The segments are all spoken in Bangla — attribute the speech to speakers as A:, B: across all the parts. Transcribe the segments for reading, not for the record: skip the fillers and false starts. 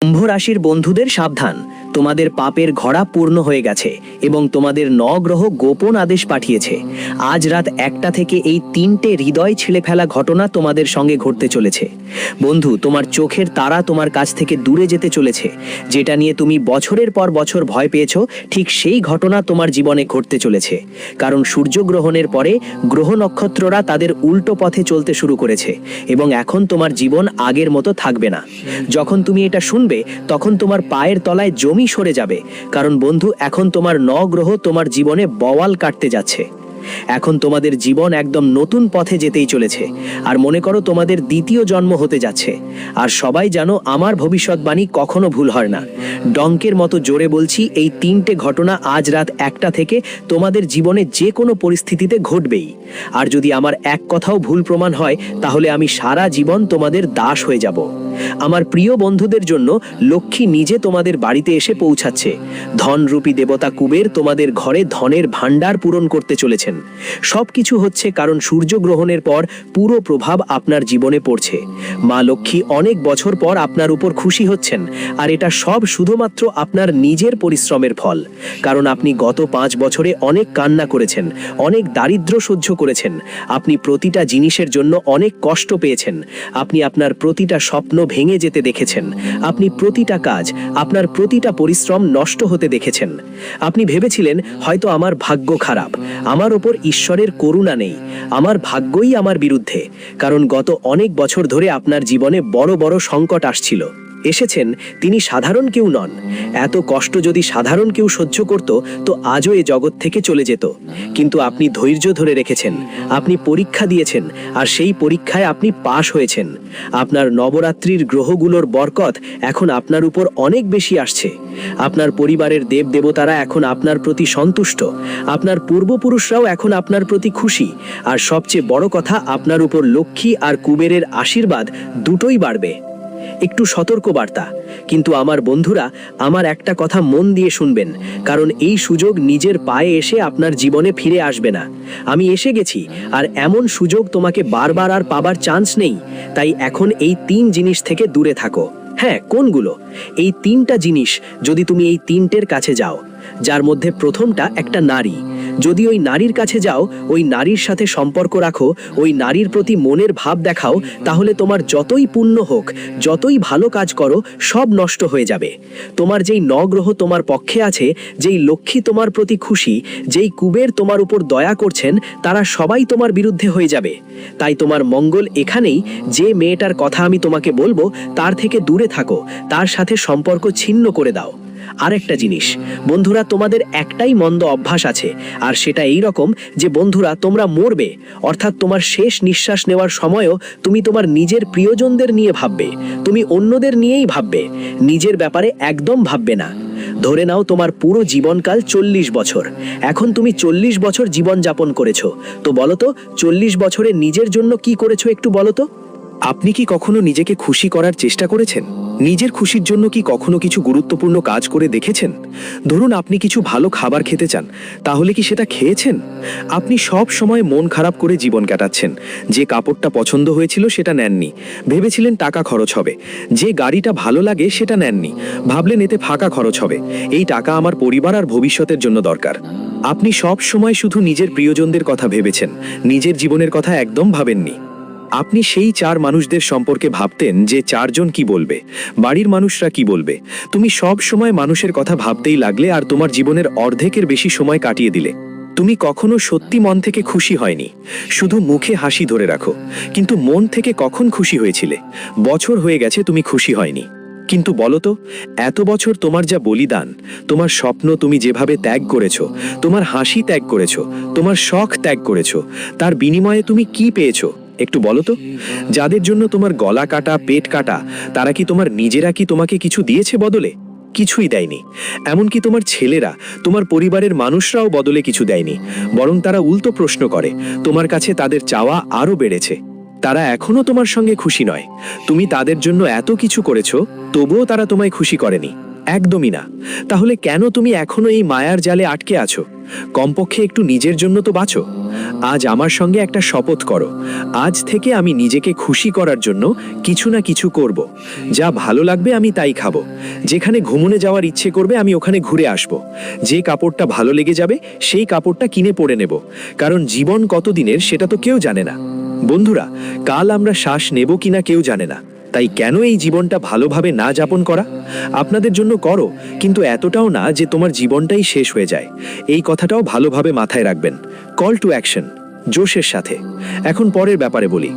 A: কুম্ভ রাশির বন্ধুদের সাবধান, তোমাদের পাপের ঘড়া পূর্ণ হয়ে গেছে এবং তোমাদের 9 গ্রহ গোপন আদেশ পাঠিয়েছে। আজ রাত 1টা থেকে এই 3টে হৃদয় ছিঁড়ে ফেলা ঘটনা তোমাদের সঙ্গে ঘটতে চলেছে। বন্ধু, তোমার চোখের তারা তোমার কাছ থেকে দূরে যেতে চলেছে। যেটা নিয়ে তুমি বছরের পর বছর ভয় পেয়েছো, ঠিক সেই ঘটনা তোমার জীবনে ঘটতে চলেছে। কারণ সূর্যগ্রহণের পরে গ্রহ নক্ষত্ররা তাদের উল্টো পথে চলতে শুরু করেছে এবং এখন তোমার জীবন আগের মতো থাকবে না। যখন তুমি এটা শুনবে তখন তোমার পায়ের তলায় জমি সরে যাবে, কারণ বন্ধু, এখন তোমার 9 গ্রহ তোমার জীবনে বওয়াল কাটতে যাচ্ছে। এখন তোমাদের জীবন একদম নতুন পথে যেতেই চলেছে। আর মনে করো তোমাদের দ্বিতীয় জন্ম হতে যাচ্ছে। আর সবাই জানো, আমার ভবিষ্যৎবাণী কখনো ভুল হয় না। ডঙ্কের মতো জোরে বলছি, এই 3টে ঘটনা আজ রাত 1টা থেকে তোমাদের জীবনে যে কোনো পরিস্থিতিতে ঘটবেই। আর যদি আমার এক কথাও ভুল প্রমাণ হয়, তাহলে আমি সারা জীবন তোমাদের দাস হয়ে যাব। আমার প্রিয় বন্ধুদের জন্য লক্ষ্মী নিজে তোমাদের বাড়িতে এসে পৌঁছাচ্ছে। ধনরূপী দেবতা কুবের তোমাদের ঘরে ধনের ভাণ্ডার পূরণ করতে চলেছেন। সবকিছু হচ্ছে কারণ সূর্যগ্রহণের পর পুরো প্রভাব আপনার জীবনে পড়ছে। মা লক্ষ্মী অনেক বছর পর আপনার উপর খুশি হচ্ছেন, আর এটা সব শুধুমাত্র আপনার নিজের পরিশ্রমের ফল। কারণ আপনি গত 5 বছরে অনেক কান্না করেছেন, অনেক দারিদ্র্য সহ্য করেছেন, আপনি প্রতিটা জিনিসের জন্য অনেক কষ্ট পেয়েছেন, আপনি আপনার প্রতিটা স্বপ্ন ভেঙে যেতে দেখেছেন, আপনি প্রতিটা কাজ, আপনার প্রতিটা পরিশ্রম নষ্ট হতে দেখেছেন। আপনি ভেবেছিলেন হয়তো আমার ভাগ্য খারাপ, আমার ওপর ঈশ্বরের করুণা নেই, আমার ভাগ্যই আমার বিরুদ্ধে। কারণ গত অনেক বছর ধরে আপনার জীবনে বড় বড় সংকট আসছিল। এসেছেন, তিনি সাধারণ কেউ নন। এত কষ্ট যদি সাধারণ কেউ সহ্য করত, তো আজও এ জগৎ থেকে চলে যেত। কিন্তু আপনি ধৈর্য ধরে রেখেছেন, আপনি পরীক্ষা দিয়েছেন, আর সেই পরীক্ষায় আপনি পাশ হয়েছেন। আপনার নবরাত্রির গ্রহগুলোর বরকত এখন আপনার উপর অনেক বেশি আসছে। আপনার পরিবারের দেবদেবতারা এখন আপনার প্রতি সন্তুষ্ট, আপনার পূর্বপুরুষরাও এখন আপনার প্রতি খুশি, আর সবচেয়ে বড় কথা, আপনার উপর লক্ষ্মী আর কুবেরের আশীর্বাদ দুটোই বাড়বে। একটু সতর্ক বার্তা, কিন্তু আমার বন্ধুরা, আমার একটা কথা মন দিয়ে শুনবেন, কারণ এই সুযোগ নিজের পায়ে এসে আপনার জীবনে ফিরে আসবে না। আমি এসে গেছি, আর এমন সুযোগ তোমাকে বারবার আর পাবার চান্স নেই। তাই এখন এই 3 জিনিস থেকে দূরে থাকো। হ্যাঁ, কোনগুলো? এই 3টা জিনিস যদি তুমি এই 3টের কাছে যাও, যার মধ্যে প্রথমটা একটা নারী। যদি ওই নারীর কাছে যাও, ওই নারীর সাথে সম্পর্ক রাখো, ওই নারীর প্রতি মনের ভাব দেখাও, তাহলে তোমার যতই পুণ্য হোক, যতই ভালো কাজ করো, সব নষ্ট হয়ে যাবে। তোমার যেই 9 গ্রহ তোমার পক্ষে আছে, যেই লক্ষ্মী তোমার প্রতি খুশি, যেই কুবের তোমার উপর দয়া করছেন, তারা সবাই তোমার বিরুদ্ধে হয়ে যাবে। তাই তোমার মঙ্গল এখানেই। যে মেয়েটার কথা আমি তোমাকে বলবো, তার থেকে দূরে থাকো, তার সাথে সম্পর্ক ছিন্ন করে দাও। আরেকটা জিনিস, বন্ধুরা, তোমাদের একটাই মন্দ অভ্যাস আছে, আর সেটা এই রকম যে বন্ধুরা, তোমরা মরবে, অর্থাৎ তোমার শেষ নিঃশ্বাস নেওয়ার সময়ও তুমি তোমার নিজের প্রিয়জনদের নিয়ে ভাববে, তুমি অন্যদের নিয়েই ভাববে, নিজের ব্যাপারে একদম ভাববে না। ধরে নাও তোমার পুরো জীবনকাল 40 বছর। এখন তুমি 40 বছর জীবন যাপন করেছো, তো বলো তো 40 বছরে নিজের জন্য কি করেছো একটু বলো তো।
B: আপনি কি কখনো নিজেকে খুশি করার চেষ্টা করেছেন? নিজের খুশির জন্য কি কখনো কিছু গুরুত্বপূর্ণ কাজ করে দেখেছেন? ধরুন আপনি কিছু ভালো খাবার খেতে চান, তাহলে কি সেটা খেয়েছেন? আপনি সব সময় মন খারাপ করে জীবন কাটাচ্ছেন। যে কাপড়টা পছন্দ হয়েছিল সেটা নেননি, ভেবেছিলেন টাকা খরচ হবে। যে গাড়িটা ভালো লাগে সেটা নেননি, ভাবলেন এতে ফাঁকা খরচ হবে। এই টাকা আমার পরিবার আর ভবিষ্যতের জন্য দরকার। আপনি সব সময় শুধু নিজের প্রিয়জনদের কথা ভেবেছেন, নিজের জীবনের কথা একদম ভাবেননি। আপনি সেই 4 মানুষদের সম্পর্কে ভাবতেন যে 4 জন কি বলবে, বাড়ির মানুষরা কি বলবে। তুমি সব সময় মানুষের কথা ভাবতেই লাগলে, আর তোমার জীবনের অর্ধেকের বেশি সময় কাটিয়ে দিলে। তুমি কখনো সত্যি মন থেকে খুশি হয়নি, শুধু মুখে হাসি ধরে রাখো। কিন্তু মন থেকে কখন খুশি হয়েছিলে? বছর হয়ে গেছে তুমি খুশি হয়নি। কিন্তু বলো তো, এত বছর তোমার যা বলিদান, তোমার স্বপ্ন তুমি যেভাবে ত্যাগ করেছো, তোমার হাসি ত্যাগ করেছো, তোমার শখ ত্যাগ করেছো, তার বিনিময়ে তুমি কি পেয়েছো একটু বলো তো। যাদের জন্য তোমার গলা কাটা, পেট কাটা, তারা কি তোমার নিজেরা কি তোমাকে কিছু দিয়েছে বদলে? কিছুই দেয়নি। এমনকি তোমার ছেলেরা, তোমার পরিবারের মানুষরাও বদলে কিছু দেয়নি। বরং তারা উল্টো প্রশ্ন করে, তোমার কাছে তাদের চাওয়া আরো বেড়েছে। তারা এখনো তোমার সঙ্গে খুশি নয়। তুমি তাদের জন্য এত কিছু করেছো, তবুও তারা তোমায় খুশি করেনি, একদমই না। তাহলে কেন তুমি এখনো এই মায়ার জালে আটকে আছো? কমপক্ষে একটু নিজের জন্য তো বাঁচো। আজ আমার সঙ্গে একটা শপথ করো, আজ থেকে আমি নিজেকে খুশি করার জন্য কিছু না কিছু করব। যা ভালো লাগবে আমি তাই খাবো, যেখানে ঘুমনে যাওয়ার ইচ্ছে করবে আমি ওখানে ঘুরে আসব। যে কাপড়টা ভালো লেগে যাবে সেই কাপড়টা কিনে পরে নেব, কারণ জীবন কতদিনের সেটা তো কেউ জানে না। বন্ধুরা, কাল আমরা শ্বাস নেব কিনা কেউ জানে না, তাই কেন এই জীবনটা ভালোভাবে না যাপন করা? আপনাদের জন্য করো, কিন্তু এতটাও না যে তোমার জীবনটাই শেষ হয়ে যায়। এই কথাটাও ভালোভাবে মাথায় রাখবেন। কল টু অ্যাকশন, জোশের সাথে। এখন পরের ব্যাপারে বলি।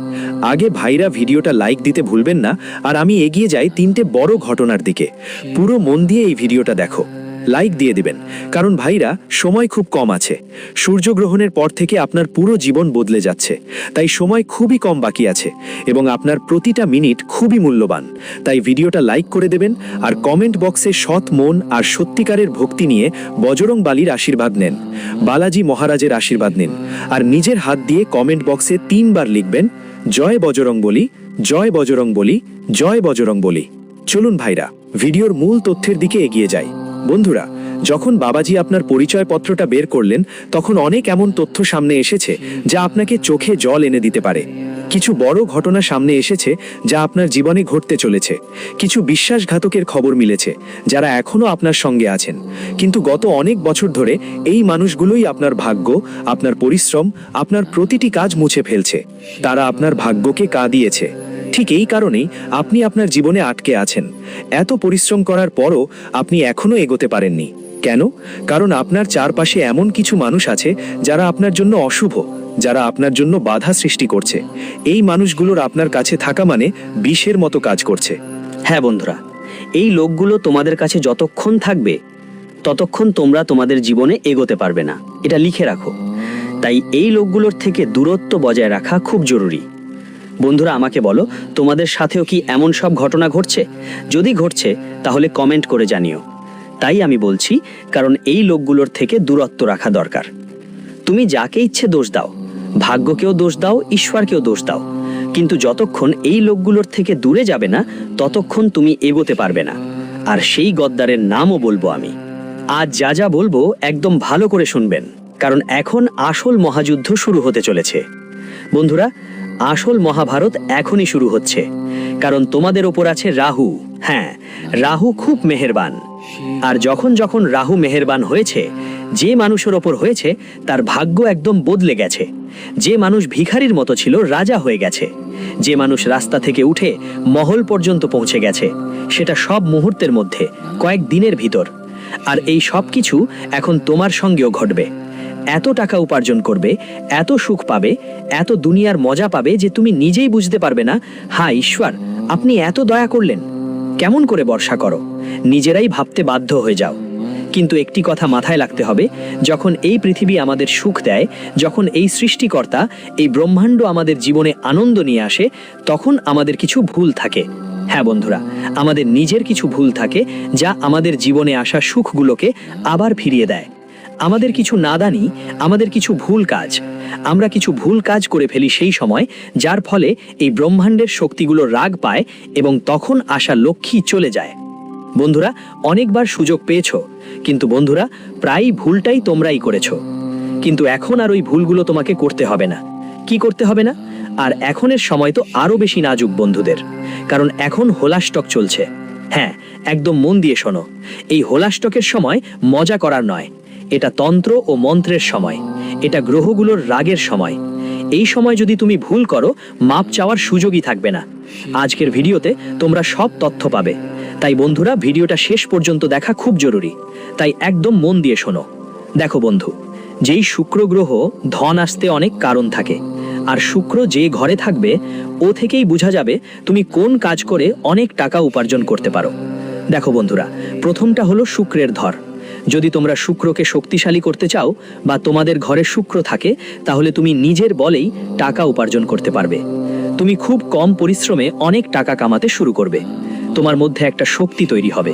B: আগে ভাইরা ভিডিওটা লাইক দিতে ভুলবেন না, আর আমি এগিয়ে যাই 3টে বড় ঘটনার দিকে। পুরো মন দিয়ে এই ভিডিওটা দেখো, লাইক দিয়ে দিবেন, কারণ ভাইরা সময় খুব কম আছে। সূর্যগ্রহণের পর থেকে আপনার পুরো জীবন বদলে যাচ্ছে, তাই সময় খুবই কম বাকি আছে এবং আপনার প্রতিটা মিনিট খুবই মূল্যবান। তাই ভিডিওটা লাইক করে দেবেন আর কমেন্ট বক্সে সৎ মন আর সত্যিকারের ভক্তি নিয়ে বজরং বালির আশীর্বাদ নেন, বালাজি মহারাজের আশীর্বাদ নিন। আর নিজের হাত দিয়ে কমেন্ট বক্সে 3 বার লিখবেন, জয় বজরং বলি, জয় বজরং বলি, জয় বজরং বলি। চলুন ভাইরা, ভিডিওর মূল তথ্যের দিকে এগিয়ে যাই। বন্ধুরা, যখন বাবাজি আপনার পরিচয়পত্রটা বের করলেন, তখন অনেক এমন তথ্য সামনে এসেছে যা আপনাকে চোখে জল এনে দিতে পারে। কিছু বড় ঘটনা সামনে এসেছে যা আপনার জীবনে ঘটতে চলেছে। কিছু বিশ্বাসঘাতকের খবর মিলেছে যারা এখনো আপনার সঙ্গে আছেন, কিন্তু গত অনেক বছর ধরে এই মানুষগুলোই আপনার ভাগ্য, আপনার পরিশ্রম, আপনার প্রতিটি কাজ মুছে ফেলছে। তারা আপনার ভাগ্যকে কাঁদিয়েছে। ঠিক এই কারণেই আপনি আপনার জীবনে আটকে আছেন। এত পরিশ্রম করার পরও আপনি এখনো এগোতে পারেননি। কেন? কারণ আপনার চারপাশে এমন কিছু মানুষ আছে যারা আপনার জন্য অশুভ, যারা আপনার জন্য বাধা সৃষ্টি করছে। এই মানুষগুলোর আপনার কাছে থাকা মানে বিষের মতো কাজ করছে।
A: হ্যাঁ বন্ধুরা, এই লোকগুলো তোমাদের কাছে যতক্ষণ থাকবে ততক্ষণ তোমরা তোমাদের জীবনে এগোতে পারবে না, এটা লিখে রাখো। তাই এই লোকগুলোর থেকে দূরত্ব বজায় রাখা খুব জরুরি। বন্ধুরা, আমাকে বলো, তোমাদের সাথেও কি এমন সব ঘটনা ঘটছে? যদি ঘটছে তাহলে কমেন্ট করে জানিও। তাই আমি বলছি, কারণ এই লোকগুলোর থেকে দূরত্ব রাখা দরকার। তুমি যাকে ইচ্ছে দোষ দাও, ভাগ্যকেও দোষ দাও, ঈশ্বরকেও দোষ দাও, কিন্তু যতক্ষণ এই লোকগুলোর থেকে দূরে যাবে না ততক্ষণ তুমি এগোতে পারবে না। আর সেই গদ্দারের নামও বলবো আমি। আজ যা যা বলবো একদম ভালো করে শুনবেন, কারণ এখন আসল মহাযুদ্ধ শুরু হতে চলেছে। বন্ধুরা, আসল মহাভারত এখনই শুরু হচ্ছে, কারণ তোমাদের ওপর আছে রাহু। হ্যাঁ, রাহু খুব মেহেরবান। আর যখন যখন রাহু মেহেরবান হয়েছে, যে মানুষের ওপর হয়েছে তার ভাগ্য একদম বদলে গেছে। যে মানুষ ভিখারির মতো ছিল রাজা হয়ে গেছে। যে মানুষ রাস্তা থেকে উঠে মহল পর্যন্ত পৌঁছে গেছে, সেটা সব মুহূর্তের মধ্যে, কয়েক দিনের ভিতর। আর এই সব কিছু এখন তোমার সঙ্গেও ঘটবে। এত টাকা উপার্জন করবে, এত সুখ পাবে, এত দুনিয়ার মজা পাবে যে তুমি নিজেই বুঝতে পারবে না, হ্যাঁ ঈশ্বর আপনি এত দয়া করলেন। কেমন করে বর্ষা করো, নিজেরাই ভাবতে বাধ্য হয়ে যাও। কিন্তু একটি কথা মাথায় রাখতে হবে, যখন এই পৃথিবী আমাদের সুখ দেয়, যখন এই সৃষ্টিকর্তা, এই ব্রহ্মাণ্ড আমাদের জীবনে আনন্দ নিয়ে আসে, তখন আমাদের কিছু ভুল থাকে। হ্যাঁ বন্ধুরা, আমাদের নিজের কিছু ভুল থাকে যা আমাদের জীবনে আসা সুখগুলোকে আবার ফিরিয়ে দেয়। আমাদের কিছু নাদানি, আমাদের কিছু ভুল কাজ, আমরা কিছু ভুল কাজ করে ফেলি সেই সময়, যার ফলে এই ব্রহ্মাণ্ডের শক্তিগুলো রাগ পায় এবং তখন আসা লক্ষ্মী চলে যায়। বন্ধুরা, অনেকবার সুযোগ পেয়েছো, কিন্তু বন্ধুরা প্রায়ই ভুলটাই তোমরাই করেছো। কিন্তু এখন আর ওই ভুলগুলো তোমাকে করতে হবে না। কি করতে হবে না? আর এখনের সময় তো আরো বেশি নাজুক বন্ধুদের, কারণ এখন হোলা স্টক চলছে। হ্যাঁ, একদম মন দিয়ে শোনো, এই হোলা স্টকের সময় মজা করার নয়, এটা তন্ত্র ও মন্ত্রের সময়, এটা গ্রহগুলোর রাগের সময়। এই সময় যদি তুমি ভুল করো, মাপ চাওয়ার সুযোগই থাকবে না। আজকের ভিডিওতে তোমরা সব তথ্য পাবে। তাই বন্ধুরা, ভিডিওটা শেষ পর্যন্ত দেখা খুব জরুরি, তাই একদম মন দিয়ে শোনো। দেখো বন্ধু, যেই শুক্র গ্রহ, ধন আসতে অনেক কারণ থাকে, আর শুক্র যে ঘরে থাকবে ও থেকেই বোঝা যাবে তুমি কোন কাজ করে অনেক টাকা উপার্জন করতে পারো। দেখো বন্ধুরা, প্রথমটা হলো শুক্রের ধর। যদি তোমরা শুক্রকে শক্তিশালী করতে চাও বা তোমাদের ঘরে শুক্র থাকে, তাহলে তুমি নিজের বলেই টাকা উপার্জন করতে পারবে। তুমি খুব কম পরিশ্রমে অনেক টাকা কামাতে শুরু করবে। তোমার মধ্যে একটা শক্তি তৈরি হবে।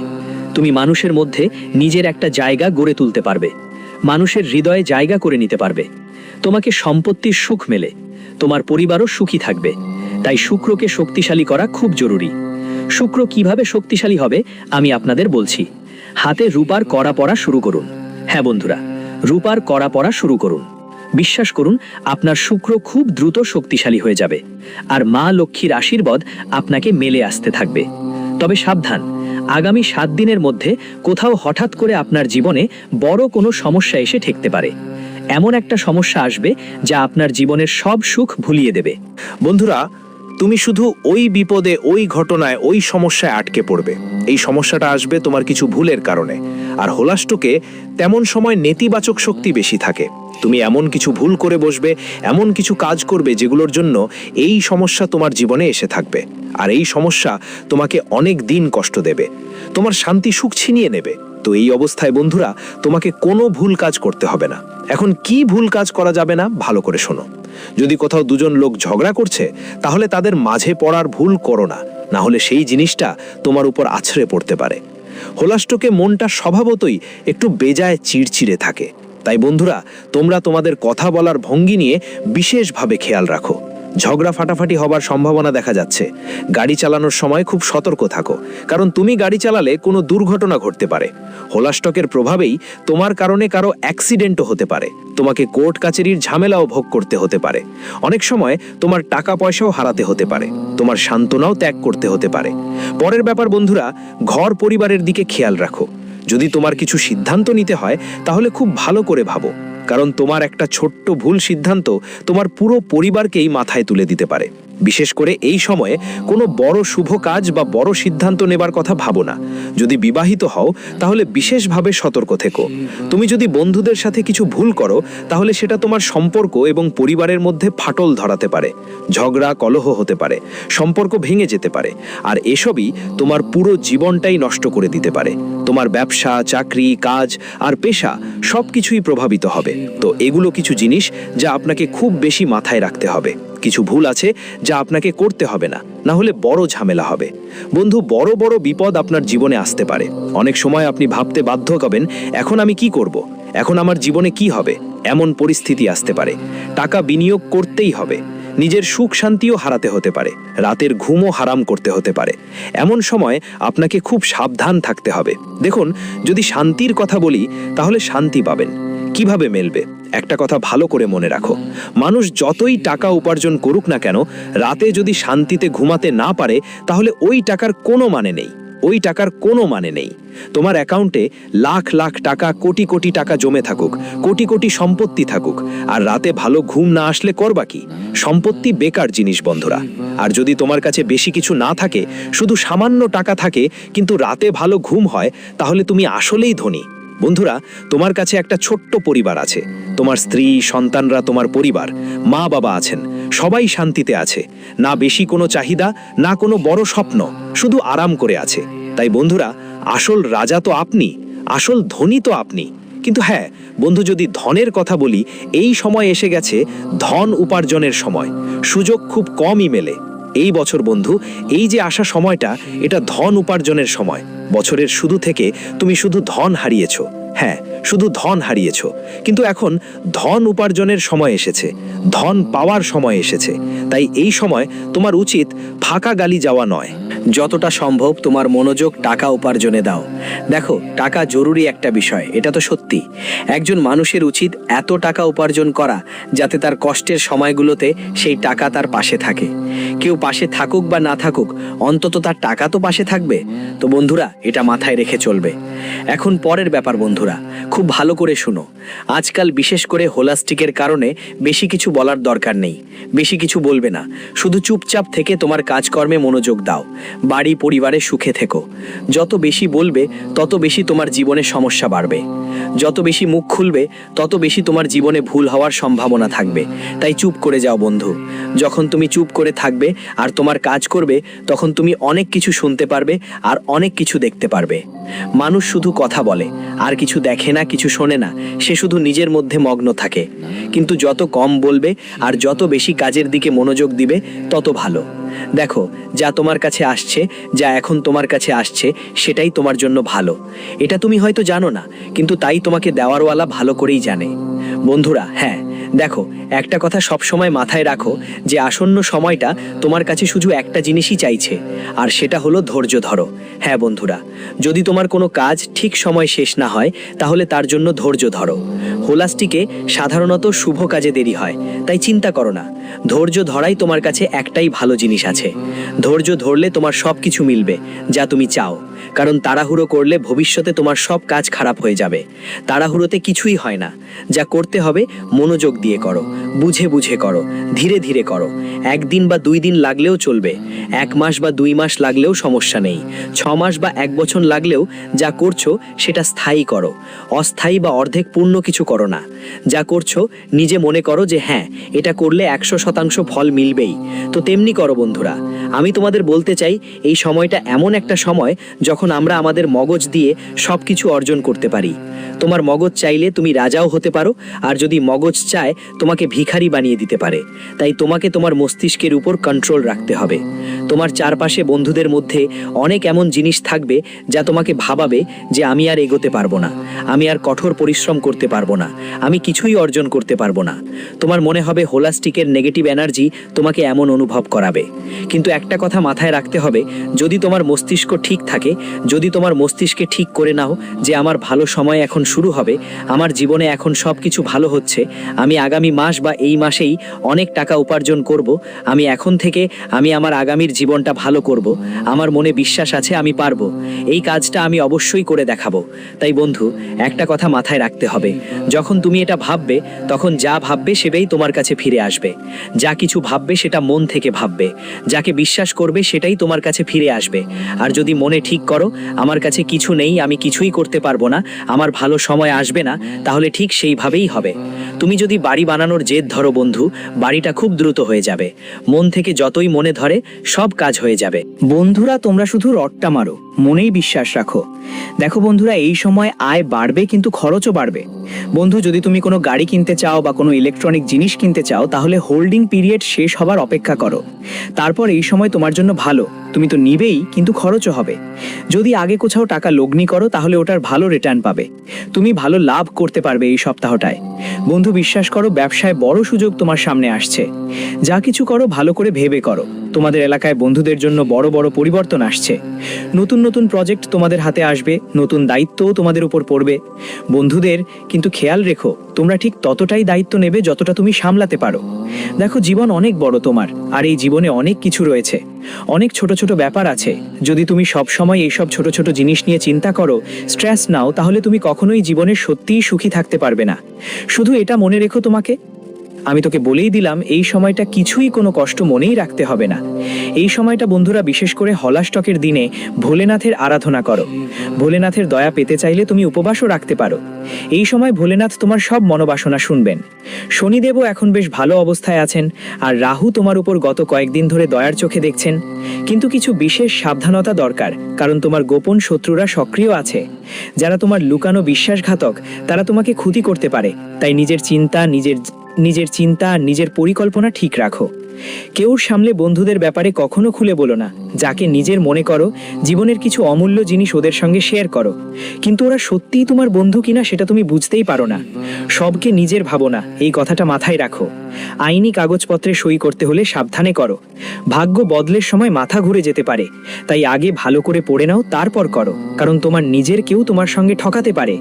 A: তুমি মানুষের মধ্যে নিজের একটা জায়গা গড়ে তুলতে পারবে, মানুষের হৃদয়ে জায়গা করে নিতে পারবে। তোমাকে সম্পত্তির সুখ মেলে, তোমার পরিবারও সুখী থাকবে। তাই শুক্রকে শক্তিশালী করা খুব জরুরি। শুক্র কিভাবে শক্তিশালী হবে আমি আপনাদের বলছি। হাতে রূপার কড়া পরা শুরু করুন। হ্যাঁ বন্ধুরা, রূপার কড়া পরা শুরু করুন। বিশ্বাস করুন, আপনার শুক্র খুব দ্রুত শক্তিশালী হয়ে যাবে, আর মা লক্ষ্মীর আশীর্বাদ আপনাকে মেলে আসতে থাকবে। তবে সাবধান, আগামী 7 দিনের মধ্যে কোথাও হঠাৎ করে আপনার জীবনে বড় কোনো সমস্যা এসে ঠেকতে পারে। এমন একটা সমস্যা আসবে যা আপনার জীবনের সব সুখ ভুলিয়ে দেবে।
B: বন্ধুরা, তুমি শুধু ওই বিপদে, ওই ঘটনায়, ওই সমস্যায় আটকে পড়বে। এই সমস্যাটা আসবে তোমার কিছু ভুলের কারণে। আর হোলাষ্টকে তেমন সময় নেতিবাচক শক্তি বেশি থাকে। তুমি এমন কিছু ভুল করে বসবে, এমন কিছু কাজ করবে যেগুলোর জন্য এই সমস্যা তোমার জীবনে এসে থাকবে। আর এই সমস্যা তোমাকে অনেক দিন কষ্ট দেবে, তোমার শান্তি সুখ ছিনিয়ে নেবে। তো এই অবস্থায় বন্ধুরা, তোমাকে কোনো ভুল কাজ করতে হবে না। এখন কি ভুল কাজ করা যাবে না, ভালো করে শোনো। যদি কোথাও দুজন লোক ঝগড়া করছে, তাহলে তাদের মাঝে পড়ার ভুল করো না, না হলে সেই জিনিসটা তোমার উপর আছড়ে পড়তে পারে। হোলাষ্টকে মনটা স্বভাবতই একটু বেজায় চিড়চিড়ে থাকে। তাই বন্ধুরা, তোমরা তোমাদের কথা বলার ভঙ্গি নিয়ে বিশেষভাবে খেয়াল রাখো। ঝগড়া ফাটাফাটি হবার সম্ভাবনা দেখা যাচ্ছে। গাড়ি চালানোর সময় খুব সতর্ক থাকো, কারণ তুমি গাড়ি চালালে কোনো দুর্ঘটনা ঘটতে পারে। হোলাষ্টকের প্রভাবেই তোমার কারণে কারো অ্যাক্সিডেন্টও হতে পারে। তোমাকে কোর্ট কাচারির ঝামেলাও ভোগ করতে হতে পারে। অনেক সময় তোমার টাকা পয়সাও হারাতে হতে পারে। তোমার সান্ত্বনাও ত্যাগ করতে হতে পারে। পরের ব্যাপার বন্ধুরা, ঘর পরিবারের দিকে খেয়াল রাখো। যদি তোমার কিছু সিদ্ধান্ত নিতে হয়, তাহলে খুব ভালো করে ভাবো, কারণ তোমার একটা ছোট্ট ভুল সিদ্ধান্ত তোমার পুরো পরিবারকেই মাথায় তুলে দিতে পারে। বিশেষ করে এই সময়ে কোনো বড় শুভ কাজ বা বড় সিদ্ধান্ত নেবার কথা ভাবো না। যদি বিবাহিত হও, তাহলে বিশেষভাবে সতর্ক থেকো। তুমি যদি বন্ধুদের সাথে কিছু ভুল করো, তাহলে সেটা তোমার সম্পর্ক এবং পরিবারের মধ্যে ফাটল ধরাতে পারে। ঝগড়া কলহ হতে পারে, সম্পর্ক ভেঙে যেতে পারে। আর এসবই তোমার পুরো জীবনটাই নষ্ট করে দিতে পারে। তোমার ব্যবসা, চাকরি, কাজ আর পেশা সবকিছুই প্রভাবিত হবে। তো এগুলো কিছু জিনিস যা আপনাকে খুব বেশি মাথায় রাখতে হবে। কিছু ভুল আছে যা আপনাকে করতে হবে না, না হলে বড় ঝামেলা হবে। বন্ধু, বড় বড় বিপদ আপনার জীবনে আসতে পারে। অনেক সময় আপনি ভাবতে বাধ্য হবেন, এখন আমি কি করব, এখন আমার জীবনে কি হবে। এমন পরিস্থিতি আসতে পারে। টাকা বিনিয়োগ করতেই হবে। নিজের সুখ শান্তিও হারাতে হতে পারে। রাতের ঘুমও হারাম করতে হতে পারে। এমন সময় আপনাকে খুব সাবধান থাকতে হবে। দেখুন, যদি শান্তির কথা বলি, তাহলে শান্তি পাবেন। কিভাবে মেলবে? একটা কথা ভালো করে মনে রাখো, মানুষ যতই টাকা উপার্জন করুক না কেন, রাতে যদি শান্তিতে ঘুমাতে না পারে, তাহলে ওই টাকার কোনো মানে নেই। ওই টাকার কোনো মানে নেই। তোমার অ্যাকাউন্টে লাখ লাখ টাকা, কোটি কোটি টাকা জমে থাকুক, কোটি কোটি সম্পত্তি থাকুক, আর রাতে ভালো ঘুম না আসলে করবা কি? সম্পত্তি বেকার জিনিস বন্ধুরা। আর যদি তোমার কাছে বেশি কিছু না থাকে, শুধু সামান্য টাকা থাকে, কিন্তু রাতে ভালো ঘুম হয়, তাহলে তুমি আসলেই ধনী। বন্ধুরা, তোমার কাছে একটা ছোট্ট পরিবার আছে। তোমার স্ত্রী, সন্তানরা তোমার পরিবার, মা বাবা আছেন, সবাই শান্তিতে আছে। না বেশি কোনো চাহিদা, না কোনো বড় স্বপ্ন, শুধু আরাম করে আছে। তাই বন্ধুরা, আসল রাজা তো আপনি, আসল ধনী তো আপনি। কিন্তু হ্যাঁ বন্ধু, যদি ধনের কথা বলি, এই সময় এসে গেছে ধন উপার্জনের সময়। সুযোগ খুব কমই মেলে। এই বছর বন্ধু, এই যে আসা সময়টা, এটা ধন উপার্জনের সময়। বছরের শুরু থেকে তুমি শুধু ধন হারিয়েছ। হ্যাঁ, শুধু ধন হারিয়েছ। কিন্তু এখন ধন উপার্জনের সময় এসেছে, ধন পাওয়ার সময় এসেছে। তাই এই সময় তোমার উচিত ফাঁকা গালি যাওয়া নয়।
A: যতটা সম্ভব তোমার মনোযোগ টাকা উপার্জনে দাও। দেখো, টাকা জরুরি একটা বিষয়, এটা তো সত্যি। একজন মানুষের উচিত এত টাকা উপার্জন করা যাতে তার কষ্টের সময়গুলোতে সেই টাকা তার পাশে থাকে। কেউ পাশে থাকুক বা না থাকুক, অন্তত তার টাকা তো পাশে থাকবে। তো বন্ধুরা, এটা মাথায় রেখে চলবে। এখন পরের ব্যাপার বন্ধুরা, খুব ভালো করে শুনো। আজকাল বিশেষ করে হোলাস্টিকের কারণে বেশি কিছু বলার দরকার নেই। বেশি কিছু বলবে না, শুধু চুপচাপ থেকে তোমার কাজকর্মে মনোযোগ দাও। বাড়ি পরিবারে সুখে থেকো। যত বেশি বলবে, তত বেশি তোমার জীবনে সমস্যা বাড়বে। যত বেশি মুখ খুলবে, তত বেশি তোমার জীবনে ভুল হওয়ার সম্ভাবনা থাকবে। তাই চুপ করে যাও বন্ধু। যখন তুমি চুপ করে থাকবে আর তোমার কাজ করবে, তখন তুমি অনেক কিছু শুনতে পারবে আর অনেক কিছু দেখতে পারবে। মানুষ শুধু কথা বলে, আর কিছু দেখে না, কিছু শোনে না। সে শুধু নিজের মধ্যে মগ্ন থাকে। কিন্তু যত কম বলবে আর যত বেশি কাজের দিকে মনোযোগ দিবে, তত ভালো। দেখো, যা তোমার কাছে আসছে, যা এখন তোমার কাছে আসছে, সেটাই তোমার জন্য ভালো। এটা তুমি হয়তো জানো না, কিন্তু তাই তোমাকে দেওয়ারওয়ালা ভালো করেই জানে। বন্ধুরা, হ্যাঁ, দেখো, একটা কথা সব সময় মাথায় রাখো যে আসন্ন সময়টা তোমার কাছে শুধু একটা জিনিসই চাইছে, আর সেটা হলো ধৈর্য ধরো। হ্যাঁ বন্ধুরা, যদি তোমার কোনো কাজ ঠিক সময় শেষ না হয় তাহলে তার জন্য ধৈর্য ধরো। হোলাস্টিকে সাধারণত শুভ কাজে দেরি হয়, তাই চিন্তা করো না। ধৈর্য ধরাই তোমার কাছে একটাই ভালো জিনিস আছে। ধৈর্য ধরলে তোমার সব কিছু মিলবে যা তুমি চাও, কারণ তাড়াহুড়ো করলে ভবিষ্যতে তোমার সব কাজ খারাপ হয়ে যাবে। তাড়াহুড়োতে কিছুই হয় না। যা করতে হবে মনোযোগ দিয়ে করো, বুঝে বুঝে করো, ধীরে ধীরে করো। 1 দিন বা 2 দিন লাগলেও চলবে, 1 মাস বা 2 মাস লাগলেও সমস্যা নেই, 6 মাস বা 1 বছর লাগলেও যা করছো সেটা স্থায়ী করো। অস্থায়ী বা অর্ধেক পূর্ণ কিছু করো না। যা করছো নিজে মনে করো যে হ্যাঁ, এটা করলে 100% ফল মিলবেই। তো তেমনি করো বন্ধুরা। আমি তোমাদের বলতে চাই, এই সময়টা এমন একটা সময় যখন আমরা আমাদের মগজ দিয়ে সব কিছু অর্জন করতে পারি। তোমার মগজ চাইলে তুমি রাজাও হতে পারো, আর যদি মগজ চায় তোমাকে ভিখারি বানিয়ে দিতে পারে। তাই তোমাকে তোমার মস্তিষ্কের উপর কন্ট্রোল রাখতে হবে। তোমার চারপাশে বন্ধুদের মধ্যে অনেক এমন জিনিস থাকবে যা তোমাকে ভাবাবে যে আমি আর এগোতে পারবো না, আমি আর কঠোর পরিশ্রম করতে পারবো না, আমি কিছুই অর্জন করতে পারবো না। তোমার মনে হবে হোলাস্টিকের নেগেটিভ এনার্জি তোমাকে এমন অনুভব করাবে। কিন্তু একটা কথা মাথায় রাখতে হবে, যদি তোমার মস্তিষ্ক ঠিক থাকে, যদি তোমার মস্তিষ্কে ঠিক করে নাও যে আমার ভালো সময় এখন শুরু হবে, আমার জীবনে এখন সব কিছু ভালো হচ্ছে, আমি আগামী মাস বা এই মাসেই অনেক টাকা উপার্জন করব, আমি এখন থেকে আমি আমার আগামীর জীবনটা ভালো করব, আমার মনে বিশ্বাস আছে আমি পারবো, এই কাজটা আমি অবশ্যই করে দেখাবো। তাই বন্ধু, একটা কথা মাথায় রাখতে হবে, যখন তুমি এটা ভাববে তখন যা ভাববে সেটাই তোমার কাছে ফিরে আসবে। যা কিছু ভাববে সেটা মন থেকে ভাববে, যাকে বিশ্বাস করবে সেটাই তোমার কাছে ফিরে আসবে। আর যদি মনে ঠিক করো আমার কাছে কিছু নেই, আমি কিছুই করতে পারবো না, আমার ভালো সময় আসবে না, তাহলে ঠিক সেইভাবেই হবে। তুমি যদি বাড়ি বানানোর জেদ ধরো বন্ধু, বাড়িটা খুব দ্রুত হয়ে যাবে। মন থেকে যতই মনে ধরে সব কাজ হয়ে যাবে।
C: বন্ধুরা, তোমরা শুধু রটটা মারো, মনেই বিশ্বাস রাখো। দেখো বন্ধুরা, এই সময় আয় বাড়বে কিন্তু খরচও বাড়বে। বন্ধু, যদি তুমি কোনো গাড়ি কিনতে চাও বা কোনো ইলেকট্রনিক জিনিস কিনতে চাও তাহলে হোল্ডিং পিরিয়ড শেষ হবার অপেক্ষা করো। তারপর এই সময় তোমার জন্য ভালো, তুমি তো নিবেই কিন্তু খরচও হবে। যদি আগে কোথাও টাকা লগ্নি করো তাহলে ওটার ভালো রিটার্ন পাবে, তুমি ভালো লাভ করতে পারবে এই সপ্তাহটায়। বন্ধু, বিশ্বাস করো, ব্যবসায় বড় সুযোগ তোমার সামনে আসছে। যা কিছু করো ভালো করে ভেবে করো। তোমাদের এলাকায় বন্ধুদের জন্য বড় বড় পরিবর্তন আসছে, নতুন নতুন প্রজেক্ট তোমাদের হাতে আসবে, নতুন দায়িত্বও তোমাদের উপর পড়বে। বন্ধুদের কিন্তু খেয়াল রেখো, তোমরা ঠিক ততটাই দায়িত্ব নেবে যতটা তুমি সামলাতে পারো। দেখো, জীবন অনেক বড় তোমার, আর এই জীবনে অনেক কিছু রয়েছে, অনেক ছোট ছোট ব্যাপার আছে। যদি তুমি সব সময় এইসব ছোট ছোট জিনিস নিয়ে চিন্তা করো, স্ট্রেস নাও, তাহলে তুমি কখনোই জীবনে সত্যিই সুখী থাকতে পারবে না। শুধু এটা মনে রেখো, তোমাকে আমি তোকে বলেই দিলাম, এই সময়টা কিছুই কোনো কষ্ট মনেই রাখতে হবে না। এই সময়টা বন্ধুরা, বিশেষ করে হলাস্টকের দিনে ভোলেনাথের আরাধনা করো। ভোলেনাথের দয়া পেতে চাইলে তুমি উপবাসও রাখতে পারো। এই সময় ভোলেনাথ তোমার সব মনোবাসনা শুনবেন। শনিদেবও এখন বেশ ভালো অবস্থায় আছেন, আর রাহু তোমার উপর গত কয়েকদিন ধরে দয়ার চোখে দেখছেন। কিন্তু কিছু বিশেষ সাবধানতা দরকার, কারণ তোমার গোপন শত্রুরা সক্রিয় আছে। যারা তোমার লুকানো বিশ্বাসঘাতক, তারা তোমাকে ক্ষতি করতে পারে। তাই নিজের চিন্তা আর নিজের পরিকল্পনা ঠিক রাখো। কেউর সামনে বন্ধুদের ব্যাপারে কখনো খুলে বলো না। যাকে নিজের মনে করো, জীবনের কিছু অমূল্য জিনিস ওদের সঙ্গে শেয়ার করো, কিন্তু ওরা সত্যিই তোমার বন্ধু কিনা সেটা তুমি বুঝতেই পারো না। সবকে নিজের ভাবো না, এই কথাটা মাথায় রাখো। আইনি কাগজপত্রে সই করতে হলে সাবধানে করো। ভাগ্য বদলের সময় মাথা ঘুরে যেতে পারে, তাই আগে ভালো করে পড়ে নাও, তারপর করো, কারণ তোমার নিজের কেউ তোমার সঙ্গে ঠকাতে পারে।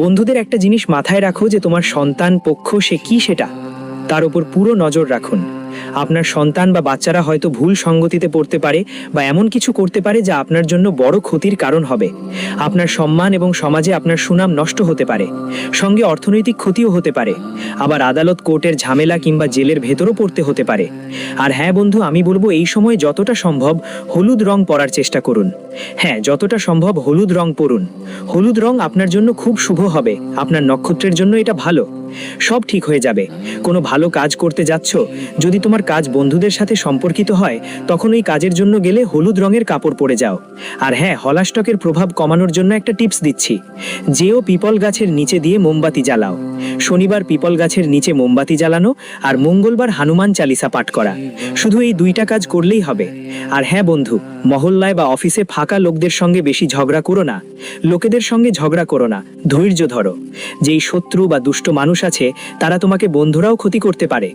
C: বন্ধুদের একটা জিনিস মাথায় রাখো যে তোমার সন্তান পক্ষ সে কি সেটা তার উপর পুরো নজর রাখুন। আপনার সন্তান বা বাচ্চারা হয়তো ভুল সঙ্গতিতে পড়তে পারে বা এমন কিছু করতে পারে যা আপনার জন্য বড় ক্ষতির কারণ হবে। আপনার সম্মান এবং সমাজে আপনার সুনাম নষ্ট হতে পারে, সঙ্গে অর্থনৈতিক ক্ষতিও হতে পারে। আবার আদালত কোর্টের ঝামেলা কিংবা জেলের ভেতরও পড়তে হতে পারে। আর হ্যাঁ বন্ধু, আমি বলবো এই সময় যতটা সম্ভব হলুদ রং পরার চেষ্টা করুন। হ্যাঁ, যতটা সম্ভব হলুদ রং পরুন। হলুদ রং আপনার জন্য খুব শুভ হবে, আপনার নক্ষত্রের জন্য এটা ভালো। সব ঠিক হয়ে যাবে। কোনো ভালো কাজ করতে যাচ্ছ, যদি তোমার কাজ বন্ধুদের সাথে সম্পর্কিত হয়, তখন ওই কাজের জন্য গেলে হলুদ রঙের কাপড় পরে যাও। আর হ্যাঁ, হলাস্টকের প্রভাব কমানোর জন্য একটা টিপস দিচ্ছি। যেও পিপল গাছের নিচে দিয়ে মোমবাতি জ্বালাও। শনিবার পিপল গাছের নিচে মোমবাতি জ্বালানো আর মঙ্গলবার হনুমান চালিসা পাঠ করা, শুধু এই 2টা কাজ করলেই হবে। আর হ্যাঁ বন্ধু, মহল্লায় বা অফিসে ফাঁকা লোকদের সঙ্গে বেশি ঝগড়া করো না। লোকেদের সঙ্গে ঝগড়া করো না, ধৈর্য ধরো। যেই শত্রু বা দুষ্ট মানুষ আছে তারা তোমাকে বন্ধুরাও ক্ষতি করতে পারে।